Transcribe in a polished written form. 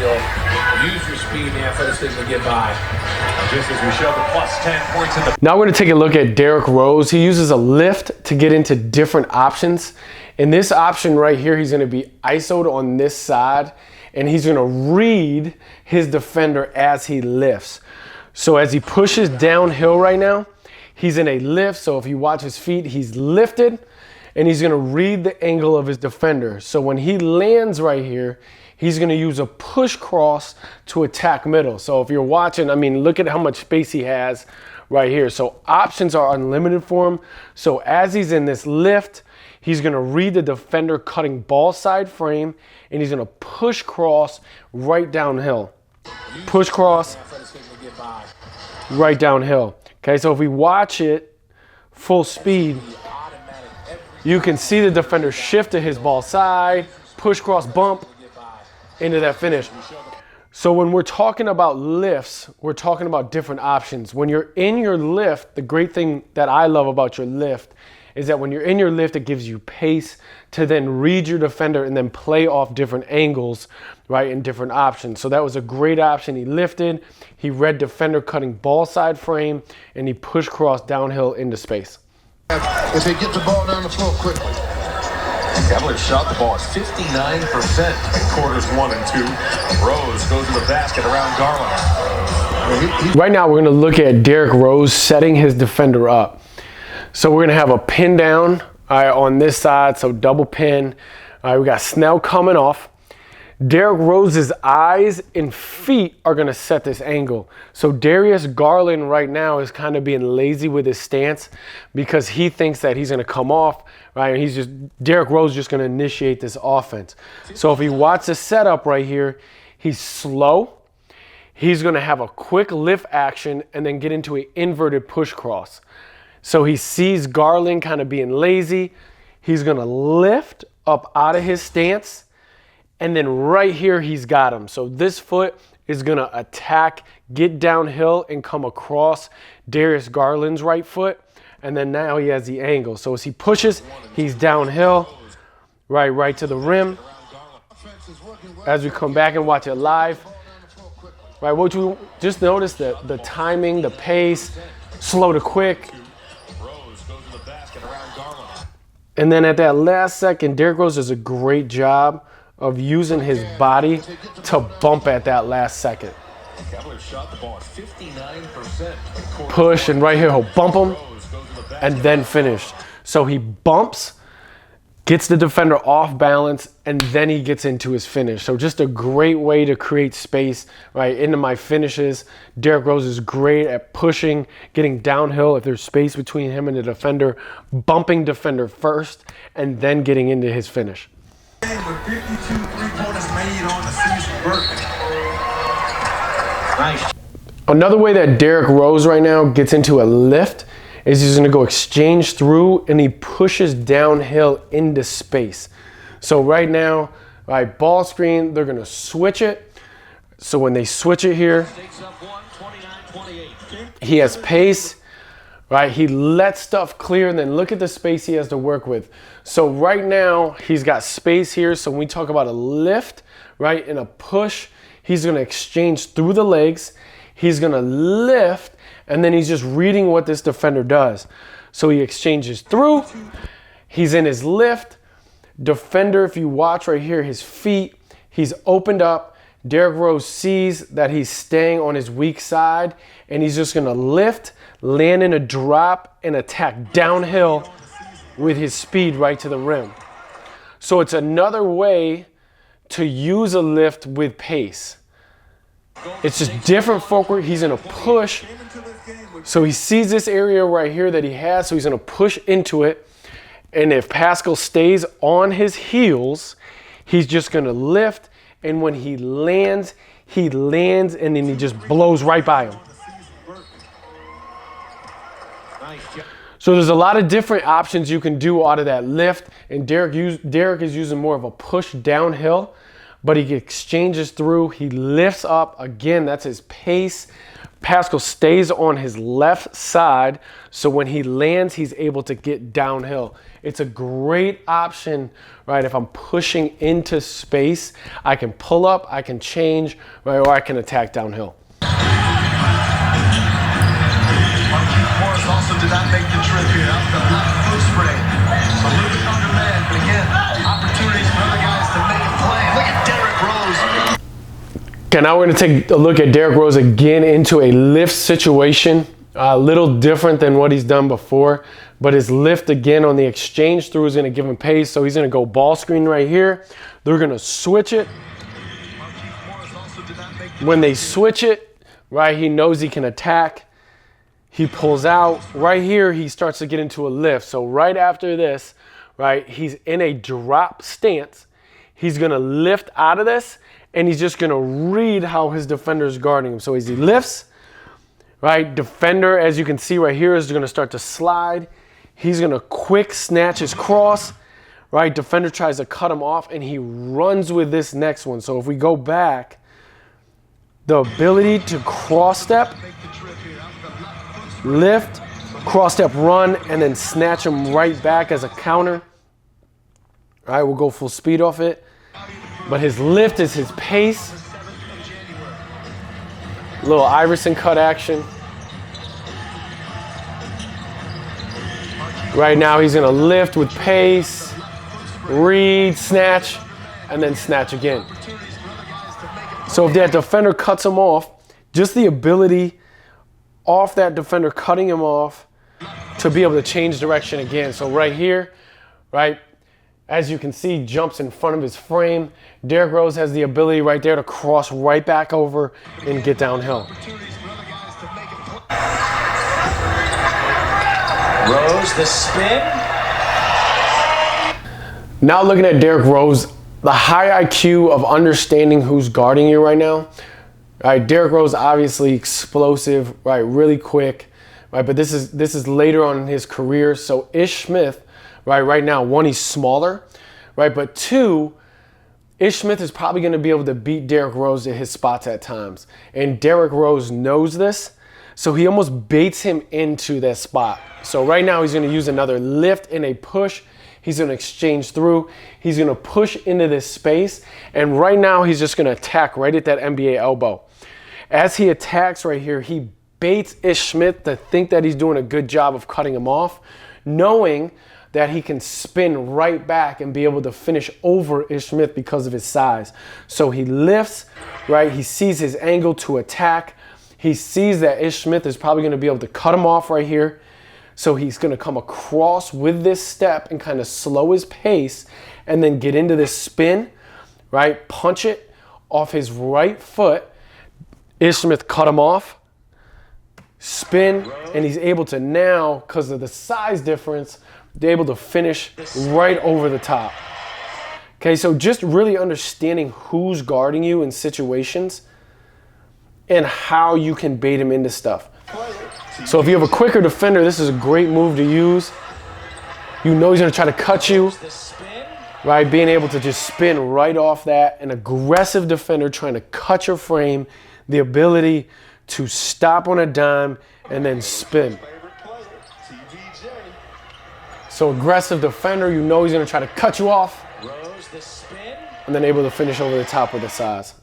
steal. Use your speed and athleticism to get by. Just as we show the plus 10 points in the... Now we're going to take a look at Derrick Rose. He uses a lift to get into different options. In this option right here, he's going to be isoed on this side, and he's going to read his defender as he lifts. So as he pushes downhill right now, he's in a lift. So if you watch his feet, he's lifted, and he's going to read the angle of his defender. So when he lands right here, he's going to use a push cross to attack middle. So if you're watching, I mean, look at how much space he has right here. So options are unlimited for him. So as he's in this lift, he's going to read the defender cutting ball side frame, and he's going to push cross right downhill. Push cross right downhill. Okay, so if we watch it full speed, you can see the defender shift to his ball side, push cross bump into that finish. So when we're talking about lifts, we're talking about different options. When you're in your lift, the great thing that I love about your lift is that when you're in your lift, it gives you pace to then read your defender and then play off different angles, right, and different options. So that was a great option. He lifted, he read defender cutting ball side frame, and he push cross downhill into space. If they get the ball down the floor quickly. Cavaliers shot the ball at 59% in quarters 1 and 2. Rose goes to the basket around Garland. Right now, we're going to look at Derrick Rose setting his defender up. So we're going to have a pin down on this side, so double pin. We got Snell coming off. Derrick Rose's eyes and feet are going to set this angle. So Darius Garland right now is kind of being lazy with his stance because he thinks that he's going to come off, right? And Derrick Rose is just going to initiate this offense. So if he watches the setup right here, he's slow. He's going to have a quick lift action and then get into an inverted push cross. So he sees Garland kind of being lazy. He's going to lift up out of his stance. And then right here, he's got him. So this foot is going to attack, get downhill, and come across Darius Garland's right foot. And then now he has the angle. So as he pushes, he's downhill, right to the rim. As we come back and watch it live, right, what you just notice the timing, the pace, slow to quick. And then at that last second, Derrick Rose does a great job of using his body to bump at that last second. Push, and right here he'll bump him and then finish. So he bumps, gets the defender off balance, and then he gets into his finish. So just a great way to create space right into my finishes. Derrick Rose is great at pushing, getting downhill if there's space between him and the defender, bumping defender first, and then getting into his finish. With 52 three-pointers made on the season. Nice. Another way that Derrick Rose right now gets into a lift is he's going to go exchange through, and he pushes downhill into space. So right now, right, ball screen, they're going to switch it. So when they switch it here, he has pace. Right, he lets stuff clear, and then look at the space he has to work with. So right now, he's got space here. So when we talk about a lift, right, and a push, he's going to exchange through the legs. He's going to lift, and then he's just reading what this defender does. So he exchanges through. He's in his lift. Defender, if you watch right here, his feet, he's opened up. Derrick Rose sees that he's staying on his weak side, and he's just going to lift, land in a drop, and attack downhill with his speed right to the rim. So it's another way to use a lift with pace. It's just different footwork. He's going to push. So he sees this area right here that he has, so he's going to push into it. And if Pascal stays on his heels, he's just going to lift. And when he lands, and then he just blows right by him. So there's a lot of different options you can do out of that lift. And Derrick is using more of a push downhill, but he exchanges through. He lifts up. Again, that's his pace. Pascal stays on his left side, so when he lands, he's able to get downhill. It's a great option, right? If I'm pushing into space, I can pull up, I can change, right, or I can attack downhill. Morris also did not make the trip here. That was the left foot spray. A little bit undermanned, but again, opportunities for other guys to make a play. Look at Derrick Rose. Okay, now we're going to take a look at Derrick Rose again into a lift situation. A little different than what he's done before, but his lift again on the exchange through is going to give him pace. So he's going to go ball screen right here. They're going to switch it. When they switch it, right, he knows he can attack. He pulls out. Right here, he starts to get into a lift. So right after this, right, he's in a drop stance. He's going to lift out of this, and he's just going to read how his defender is guarding him. So as he lifts, right, defender, as you can see right here, is going to start to slide. He's going to quick snatch his cross, right? Defender tries to cut him off, and he runs with this next one. So if we go back, the ability to cross step, lift, cross step, run, and then snatch him right back as a counter. All right, we'll go full speed off it. But his lift is his pace. Little Iverson cut action. Right now he's gonna lift with pace, read, snatch, and then snatch again. So if that defender cuts him off, just the ability off that defender cutting him off to be able to change direction again. So right here, right, as you can see, jumps in front of his frame. Derrick Rose has the ability right there to cross right back over and get downhill. Rose, the spin. Now looking at Derrick Rose, the high IQ of understanding who's guarding you right now. Right, Derrick Rose obviously explosive, right, really quick, right, but this is later on in his career. So Ish Smith, right now, one, he's smaller, right, but two, Ish Smith is probably going to be able to beat Derrick Rose at his spots at times. And Derrick Rose knows this, so he almost baits him into that spot. So right now he's going to use another lift and a push. He's going to exchange through. He's going to push into this space. And right now he's just going to attack right at that NBA elbow. As he attacks right here, he baits Ish Smith to think that he's doing a good job of cutting him off, knowing that he can spin right back and be able to finish over Ish Smith because of his size. So he lifts, right? He sees his angle to attack. He sees that Ish Smith is probably going to be able to cut him off right here. So he's going to come across with this step and kind of slow his pace and then get into this spin, right? Punch it off his right foot. Ish Smith cut him off, spin, and he's able to now, because of the size difference, they're able to finish right over the top. Okay, so just really understanding who's guarding you in situations and how you can bait him into stuff. So if you have a quicker defender, this is a great move to use. You know he's going to try to cut you, right? Being able to just spin right off that. An aggressive defender trying to cut your frame, the ability to stop on a dime and then spin. So aggressive defender, you know he's going to try to cut you off and then able to finish over the top with the size.